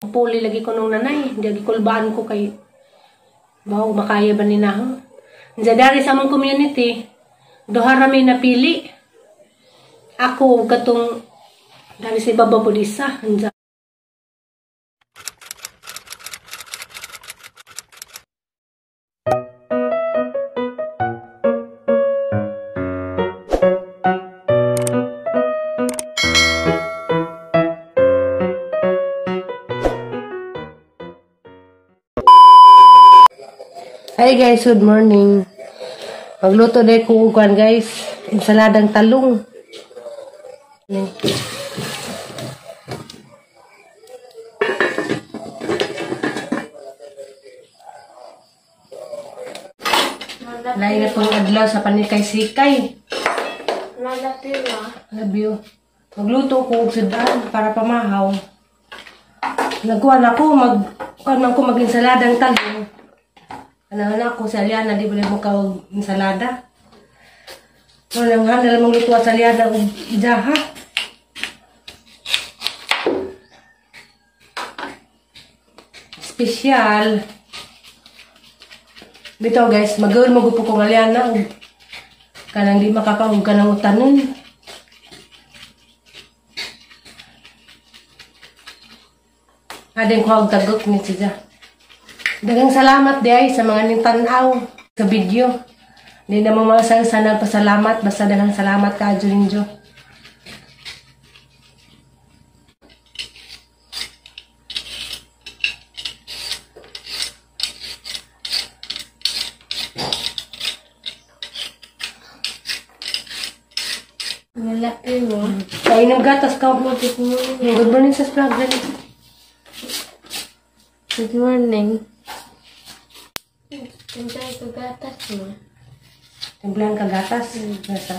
Puli lagi ko nung nanay, di kulbaan ko kay bawo makaya ba ni na. Dari sa among community, duha rami napili. Ako katong dari sa ibaba po isa. Hi guys, good morning. Magluto dahil ko uguan guys. Ensaladang talong. Lain na itong adlaw sa panikay-sikay. Love you. Magluto ko og sudan para pamahaw. Nagkuhan ako, mag-ensaladang talong. Anak ko sa Aliana, di ba mo kawag ensalada? Walang handal mong luto sa Aliana o idaha. Special. Bitaw guys, mag-gawin mo gupo kong Aliana o kanang di makakawag ka ng utanon. Adeng ko ang tagok ni siya. Dagang salamat di ay sa mga nintanaw sa video. Hindi na mo mga sana pasalamat. Basta dagang salamat ka, Julinjo. Malaki mo. Kain ng gatas ka. Good morning sa vlog. Good morning. Timplan ko gatas mo. Timplan ka gatas? Nasa.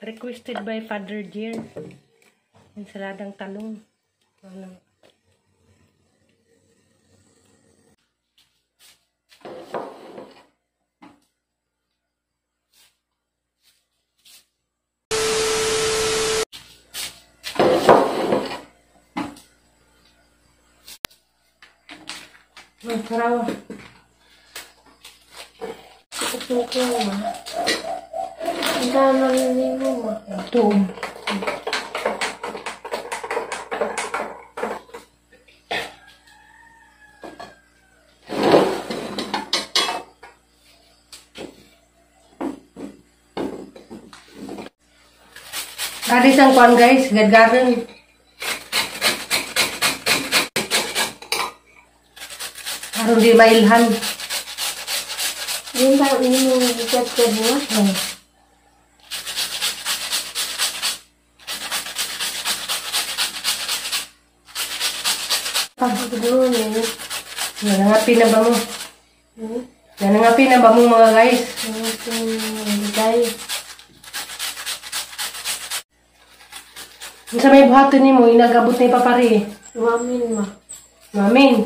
Requested by Father Dear. Ensaladang talong. Masaraw. Ito ko ma. Ang damang hindi mo ma. Ito. Kadis ang kuan guys, gadgaran. Aron di mailhan. Yung parang ini mo bigat ka mo. Nanangapi na ba mo? Nanangapi na ba mo mga guys? Sa may buhaton ni mo, inagabot na ipapari. Mamin ma. Mamin?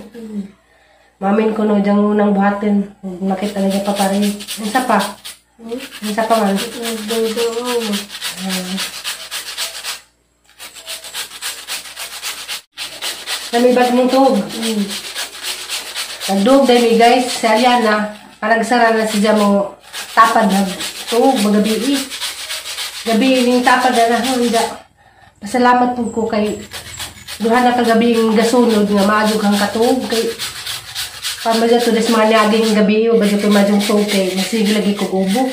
Mamin ko no, diyang unang buhaton. Nakita na niya papari. Isa pa? Isa pa man? Nagdodo ma. Namibag mong tuhog. Nagduhog dahil mi guys, si Aliana, panagsara na siya mo tapad na tuhog, magabi. Gabi yung tapad na na, pasalamat po ko kay duha na kagabi yung gasunod nga maadyo kang katuhog kay pamilya to des mga naging gabi o bagyo pumadyong tuhog kay nasige lagi ko ubo.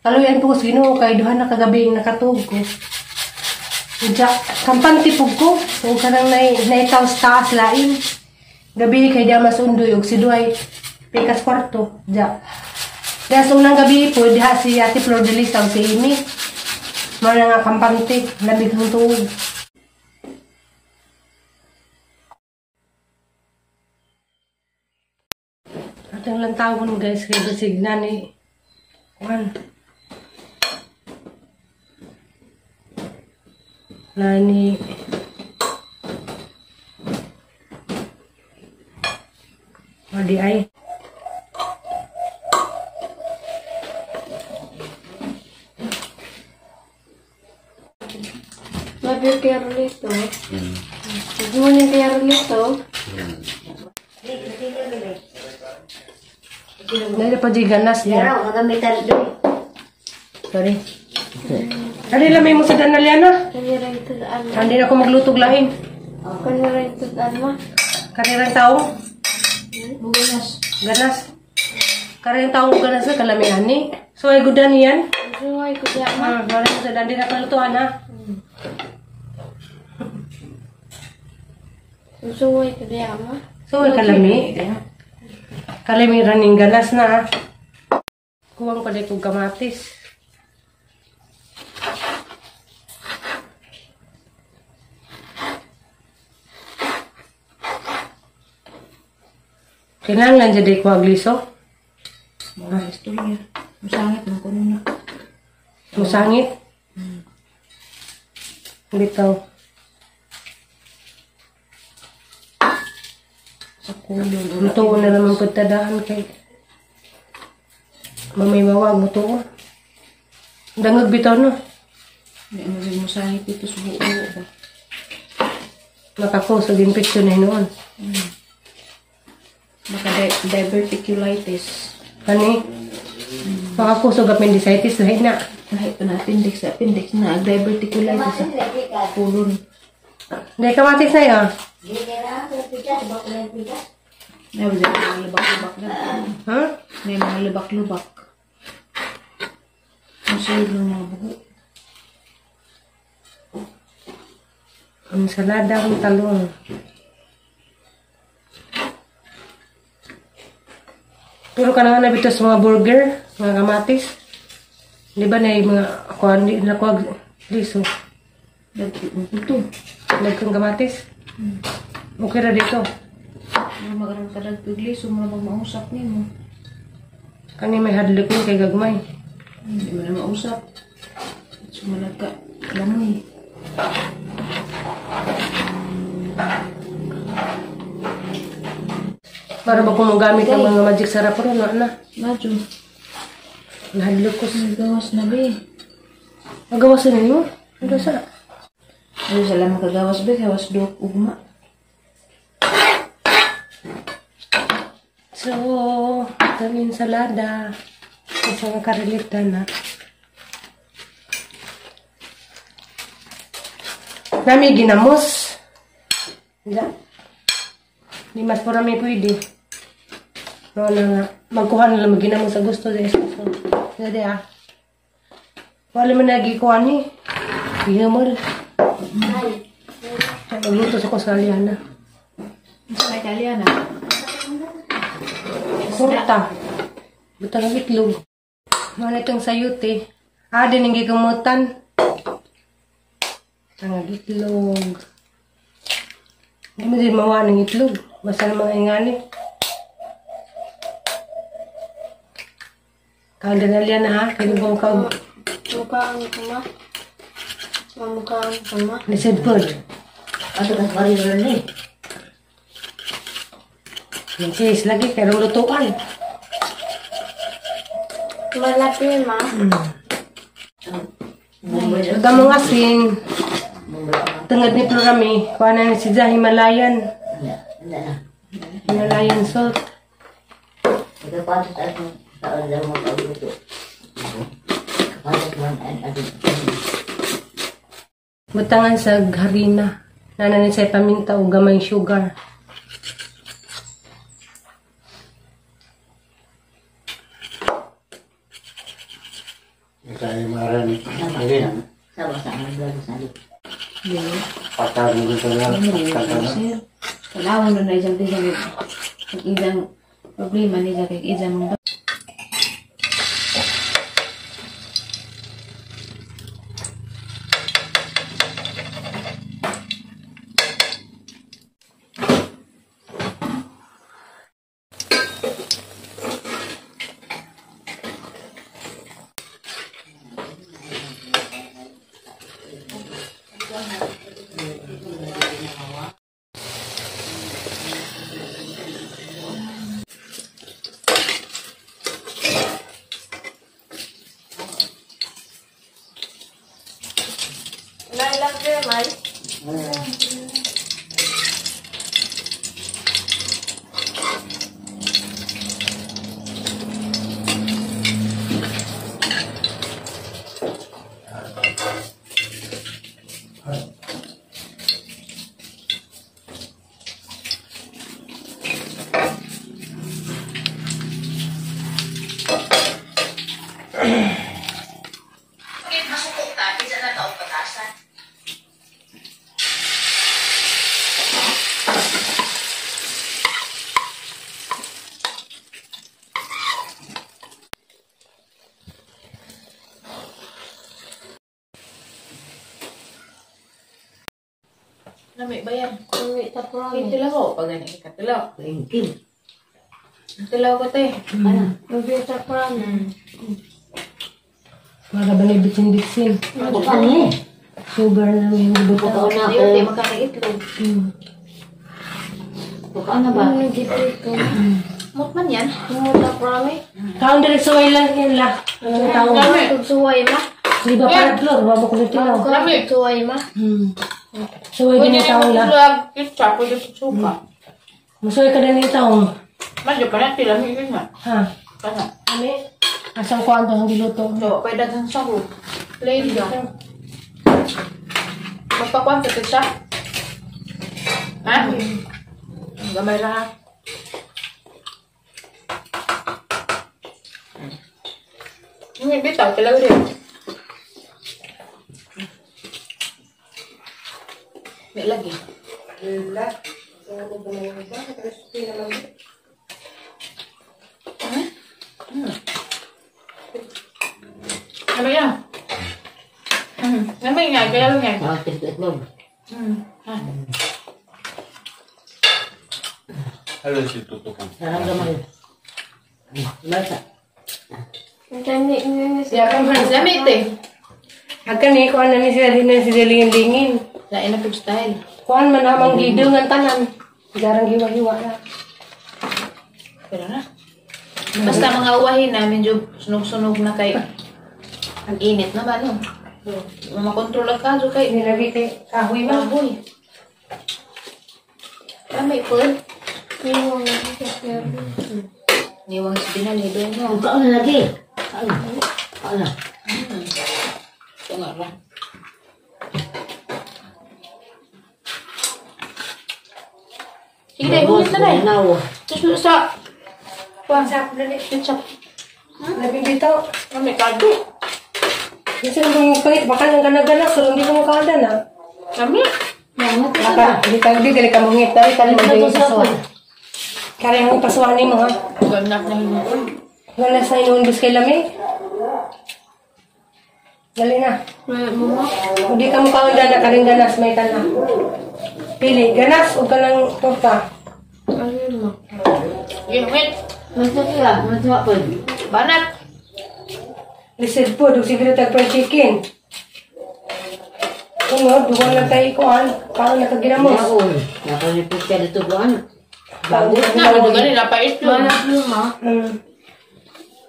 Kaluyan po ko Ginoo kay duha na kagabi yung nakatuhog ko. Diya, kampante po ko. Kung kanang naitaw sa taas lain. Gabi kay diya masundoy og si Duay. Pikas kwarto. Diya. Diya sa unang gabi po, diya si Ate Flor de Lisaw si Amy. Mga nga kampante. Labig ng tuwag. Atang lang tawon guys, kay basig na ni Juan. Nani Madi ay Love you, Carlito. Good morning, Carlito. Dahil pa di ganas niya. Sorry. Dali lamay mo sa Danaliana. Kanira ito daan ma. Hindi na ako maglutog lain. Kanira ito daan ma. Karirang tao. Ganas. Karirang tao ganas sa kalamihan ni. So ay gudan yan. Suway ko dyan ma. Wala mo sa dandi na kalutuan ha. Suway ko dyan ma. So ay kalami. Kalami raning ganas na ha. Kuwang pa di kong kamatis. Kinahanglan jadi ko agliso. Mga istorya. Masangit mo ko na. Musangit. Bitaw. Sa kulon. Mutuo na naman pagtadaan kay mamay mawag mutuo. Dangag bitaw no. Hindi mo rin masangit ito sa buo ba? Makakusog infection na noon. Diverticulitis. Kani? Makakusog appendicitis lahi na. Kahit pa na appendix na diverticulitis sa kulon. Dahil kamatis na yun. May mga lubak-lubak na. Ha? May mga lubak-lubak. Masunod ng mga buho. Ang salada ang talong. Pero ka na nga nabito sa mga burger, mga kamatis. Di ba na yung mga kuwan, di na kuwag liso. Ito. Nagkang kamatis. Okay na dito. Mga magarang kadagtugli, sumabang mausap ni mo. Kani may hadlok mo kay gagmay. Hindi mo na mausap. Sumalag ka. Lamoy. Para ba kung gamit ang mga magic sarap ron, na. Medyo. Nahadlok ko. Gawas na be. Magawasan ninyo? Ano sa? Ay, salamat kagawas be. Gawas dok ugma. So, kami salada. Isang karelita na. Nami ginamos. Diyan. Di mas po rami pwede. No, na nga. Magkuha na lang maginamos sa gusto sa iso. So, jadi wala mo nagikuha ni. Ihamol. Magluto sa Kusaliana. Sa Italiana. Surta. Butang ang itlog. Mana itong sayute. Din ang gigamutan. Ang itlog. Hindi mo din mawa ng itlog. Basta ng mga ingani. Kaunda na liyan ha. Kinubong ka. Mukhaan ko ma. Mamukhaan ko ma. Lisod food. Ano kang pariran ni? Yung cheese lagi. Kaya lutuan. Malaki ma. Ito mong asin. Tengad ni Plurami. Kuha na ni si Himalayan. Himalayan salt. Butangan sa harina. Nananin sa paminta o gamay sugar. Kaya maran again. Patag mo dito na. Kailangan na isang tigil. Kung isang problema niya kay isang mga Lami ba yan? Lami tapurami. Tilaw ko. Pag ganyan ka, tilaw. Ringkin. Tilaw ko, te. Ano? Lami tapurami. Mga ba na bitsin-bitsin. Bukan eh. Sugar na yung Bukan buto. na Ayaw, te. ako. Magkakain itlog. Bukan na ba? Ano gipit ko? Mukman yan. Lami tapurami. Kaon dali sa lang yan la. Anong taon? Lami. Tugsuway ma. Di ba para flor? Wala ko nito lang. Lami. Tugsuway ma. Suway din yung taon la. Pwede ketchup, pwede suka. Masuway ka din yung taon. Medyo pa natin, lami yun nga. Ha? Kana. Ano? Asang kuwan to ang diluto. So, pwede dagang sahog. Plain lang. Magpakuan ka ketchup. Ha? Gamay lang ha. Hindi bitaw, talaga rin. May lagi. Namay yan. Namay nga, kaya lang yan. Nakakit itlog. Halo si tutukan. Nararamdaman. Basta. Ang dami ini Lamit eh. Agkan ni kuan na ni sila din na sila lingin-lingin. Lain na food style. Kuan man amang gidungan tanan. Garang hiwa-hiwa na. Pero na. Basta mga uwahin na, medyo sunog-sunog na kay ang init na ba, no? Makontrol ang kaso kay Nilagay kay kahoy ba? baboy. Lamay po. Iwan na siya. Niwang sa binalido mo. Bukan na lagi. Ano? Ano? Ito nga lang. Sige dahil, humit na dahil. Naw. Susunod sa Sa dali. ketchup. Labing bitaw. Lamay kado. Kasi nung kahit baka nang ganag-ganag, so hindi ko makada na. Lamay. Baka, hindi ka, hindi ka mungit. Dari ka naman yung pasuhan. Kaya yung pasuhan ni mo, ha? Ganak na hinuon. Wala sa inuundos kay Lami. Dali na. Mama. Hindi ka mukhaunda na karing ganas, may tana. Pili, ganas o ka ng torta. Ayun ma. Sige, humit. Masa kira? Masa apa? Banat. Lisod po, dug siguro tag fried chicken. Ano, duwan lang tayo ikuhan. Paano nakaginamos? Naon. Nakalipit ka dito buwan. Bago Nga, madugali na pa itlog. Manap luma.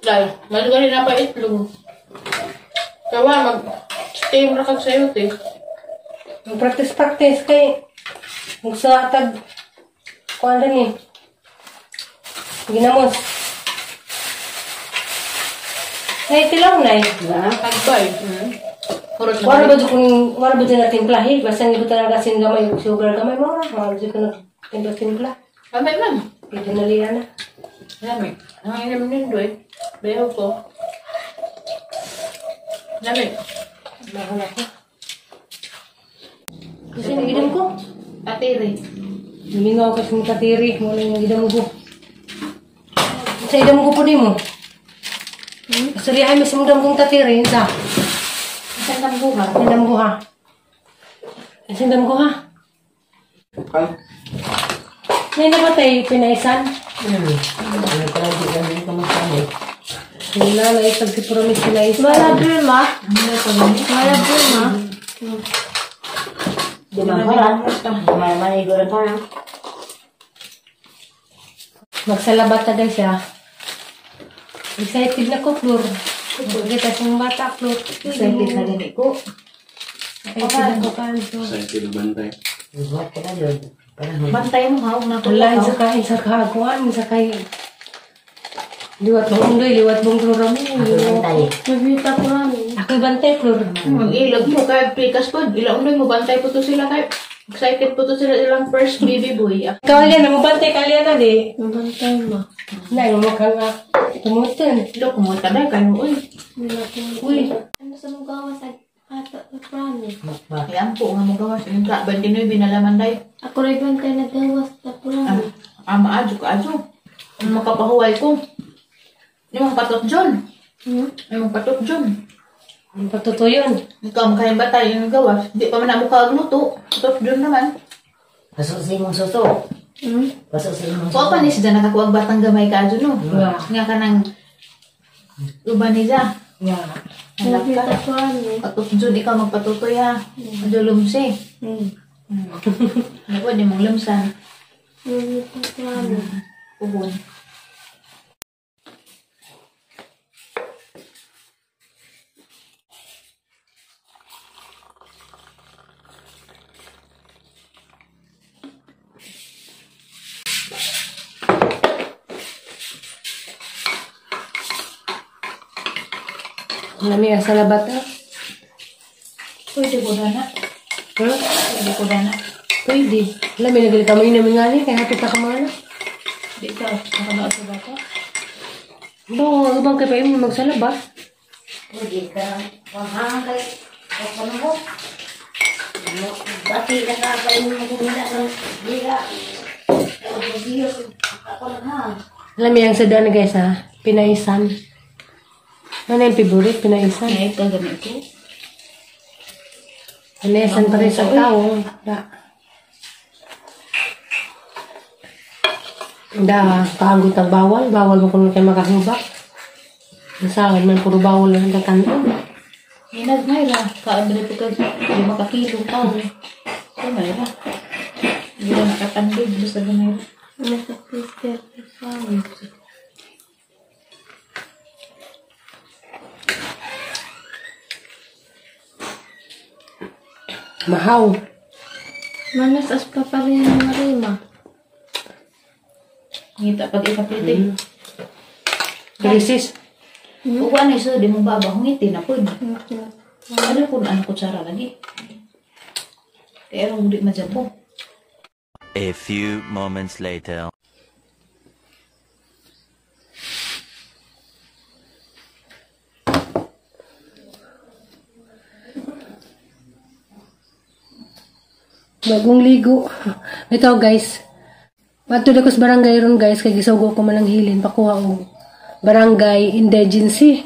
Dahil, madugali na pa itlog. Kawa, mag-steam na kag sayo, te. Mag-practice kay kung sa tag kuhan rin eh. Ginamos. Nay, tilaw na eh. Nagbay. Kurot na Wala ba dito na timplahi? Basta hindi ko talaga sin gamay, sugar gamay mo na. Wala dito na timpla. Lamay man. Pwede na liya na. Lamay. Nanginom nindo eh. Beho ko. Lamay. Bahala ko. Kasi nagidam ko. Atiri. Lumingaw kasi ng katiri. Wala yung nagidam ko. Sa idam ko po di mo. Sorry, ay mas mudam kong katiri. Sa Isang tambuha. idam ko ha. Kasi idam ko ha. Bukan. May nabatay pinaisan. Ano pala di kami kamasama? Wala na isang si promise pinaisan. Manap luma. Manap luma. Di mangkaran. May goreng parang. Magsalabat na guys ya. Excited na ko, Flor. Kita sa bata, Flor. Excited na din ko. Excited ko kanto. Saya tidak bantai. Buat ka na doon. Parang Bantay mo ha. Una ko Wala sa kain sa kahaguan, sa kain. Liwat mong undoy, liwat mong klorami. tayo. Nabita ko rami. Ako'y bantay, Flor. Mag-ilag mo kay Pikas po. Ilang uloy mo. Bantay po to sila kay. Excited po to sila ilang first baby boy. Kalian, namubantay kalian na di. Nabantay ma. Nay, mukhang tumutin. Lo, kumunta na kayo. Uy. Uy, Ano sa mga gawas ay ata rami. Mukbang. Ayan po. Nga mo gawas. Yung ka. Bantinoy binalaman day. Ako rin bantay na gawas na rami. Maadyo ka. Adyo. Ang makapahuway ko. Yung patot John. Yung patot John. ang patutuyon. Ikaw makayang batay yung gawas. Di pa man na mukha agluto. Patot John naman. Pasok sa imong suto. Hmm? Pasok sa imong Kuha pa ni siya nakakuha batang gamay ka no. Yeah. Nga ka nang uban ni siya. Yeah. Anak Nakita ka. ko ano. Patutjud ikaw magpatutoy ha. Madulumsi. Ano di mong lumsan. Nakita ko ano. Puhon. Nami sa labat ah. Pwede ko na na. Huh? Pwede ko na na. Pwede. Alam, may nagalit kami namin nga ni, kaya hapit na kamana. Di ka. Nakanood sa bata. Ba, ubang kay pa yung magsalabas. Pwede ka. Wahang kay. Ano mo? Bati na ka pa yung magumila ng liga. Ako lang ha. Alam mo yung sada na guys ha, pinaisan. Ano yung favorite? Pinaisan. Kaya ito ganito. Pinaisan pa rin sa tao. Kaanggot ang bawal. Bawal mo kung kayo makahubak. Nasaan man, puro bawal lang ang kanon. Hinag Mayra. Kaabri po ka. Hindi makakilong tao. So Mayra. Hindi na nakatandog. Basta ba Mayra? Nasa Peter Pan. Mahaw. Manas as pa pa rin ang marima. Ngita pag ikapiti. Krisis. Kung ano iso, di mo babang ngiti na po. Ano kung ano kutsara lagi. Kaya lang di majabo. A few moments later. Bagong ligo. Ito guys. Matulad ko sa barangay ron guys. Kaya gisugo ko malang hilin. Pakuha ko. Barangay indigency.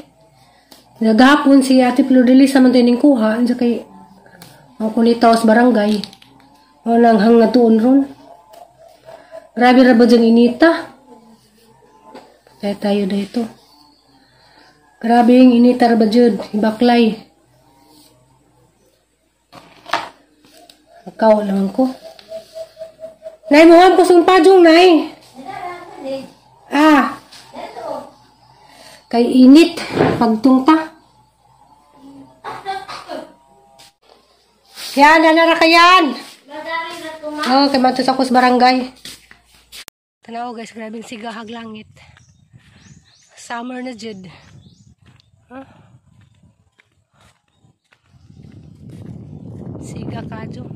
Nagahapon si Ate Flordelis sa mantining kuha. Andiyan kay ang kulitaw sa barangay. O nang hangatuon ron. Grabe ra ba dyan inita? Tayo dito. Grabe yung inita ra ba dyan. Ibaklay. Ikaw lang ko. Nay, muham ko sa pajong, Nay. Ah. Kay init. Pagtungta. Yan, nanara ka yan. Oh, kay matos ako sa barangay. Tanaw guys, grabing sigahag langit. Summer na jud. Huh? Siga kadyo.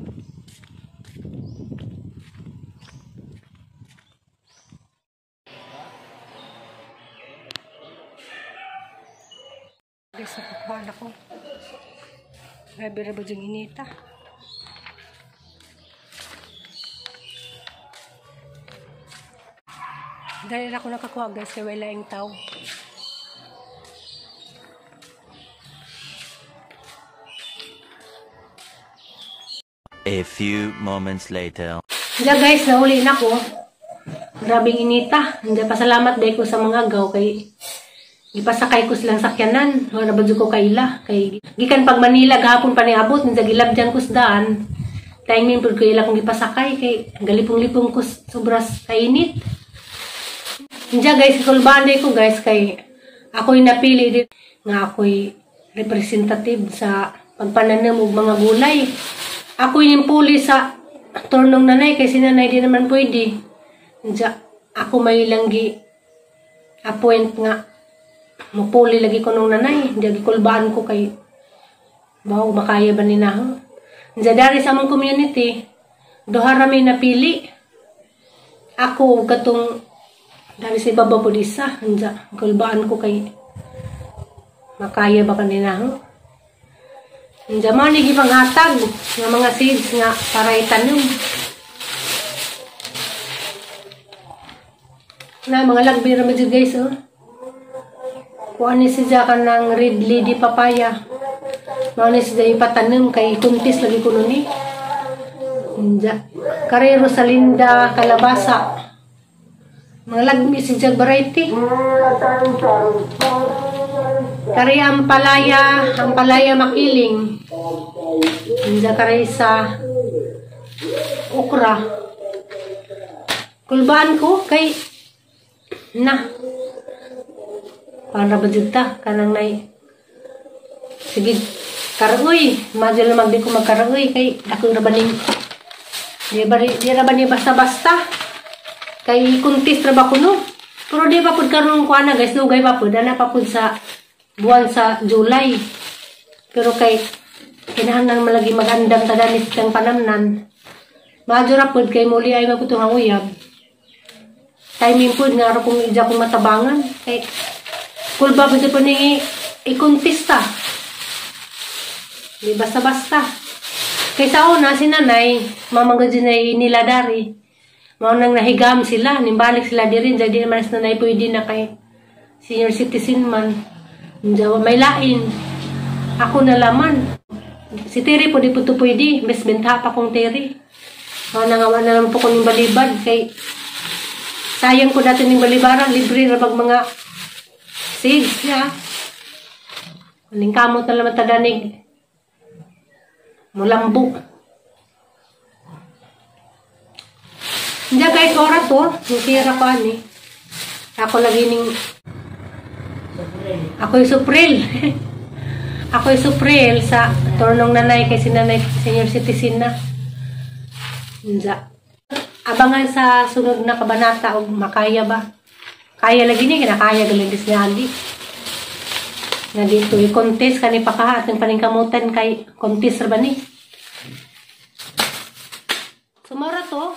Guys, nakukuhaan ako. Grabe-rabe yung inita. Dahil ako nakakuha guys, kaya wala yung tao. A few moments later. Diyan guys, nahuli na ko. Grabing inita. Hindi pasalamat dahil ko sa mga agaw kay ipasakay ko silang sakyanan. Wala ba ko kaila. Kay gikan pag Manila gahapon pa niabot. Nasa gilabdyan ko sa daan. Timing po ko ila kong ipasakay. Kay galipong-lipong ko sobras kainit. Diyan guys, ikulbanday ko guys. Kay ako'y napili din nga ako'y representative sa pagpananam og mga gulay. Ako'y nimpuli sa turnong nanay. Kay si nanay di naman pwede. Diyan, ako may langgi appoint nga mapuli lagi ko nung nanay. Diyan gikulbaan ko kay bawo makaya ba ni na. Diyan dari sa among community duha ra may napili. Ako katong dari sa baba po disa. Diyan gikulbaan ko kay makaya ba kanina. Diyan mo ni gipanghatag nga mga seeds nga para itanom. Na mga lagbi ra medyo guys oh. Kuha ni siya ka ng red lady papaya. Mga ni siya ipatanim kay kuntis lagi ko nun eh. Inja. Karero sa linda, kalabasa. Mga lagmi si jag variety. Kari ang palaya makiling. Inja kari sa okra. Kulbaan ko kay na. Para ba ta kanang nay. Sige, karoy. Madyo lang magdi ko magkaroy kay ako ra baning. Di ra ba ni basta-basta. Kay kuntis ra ba kuno. Pero di pa pud karon ko ana guys, dugay pa pud ana pa pud sa buwan sa July. Pero kay kinahanglan malagi magandam ta danis kang panamnan. Madyo ra pud kay muli ay magutong uyab. Timing pud nga ro kung ija kong matabangan kay kulba ba po ni ikontista. Di basta-basta. Kay sa una si nanay, mamanggadyo na niladari. Mao nang nahigam sila, nimbalik sila dirin, jadi naman sa nanay pwede na kay senior citizen man. May lain. Ako na laman. Si Terry po di po ito pwede, mas benta pa kong Terry. Nangawa na lang po ko ng balibad, kay sayang ko dati ng balibaran, libre na pag mga seeds niya. Aling kamot na naman tadanig. Mulambo. Hindi guys, oras to. Nasira ko ani. Ako lagi ning... Ako'y Supril. Ako'y Supril sa turnong nanay kay sinanay senior citizen na. Hindi. Abangan sa sunod na kabanata o makaya ba? Kaya lagi niya, kinakaya galagis niya agi. Na dito, i-contest ka ni pakahat ng paningkamutan kay contest ba ni? Sumara to.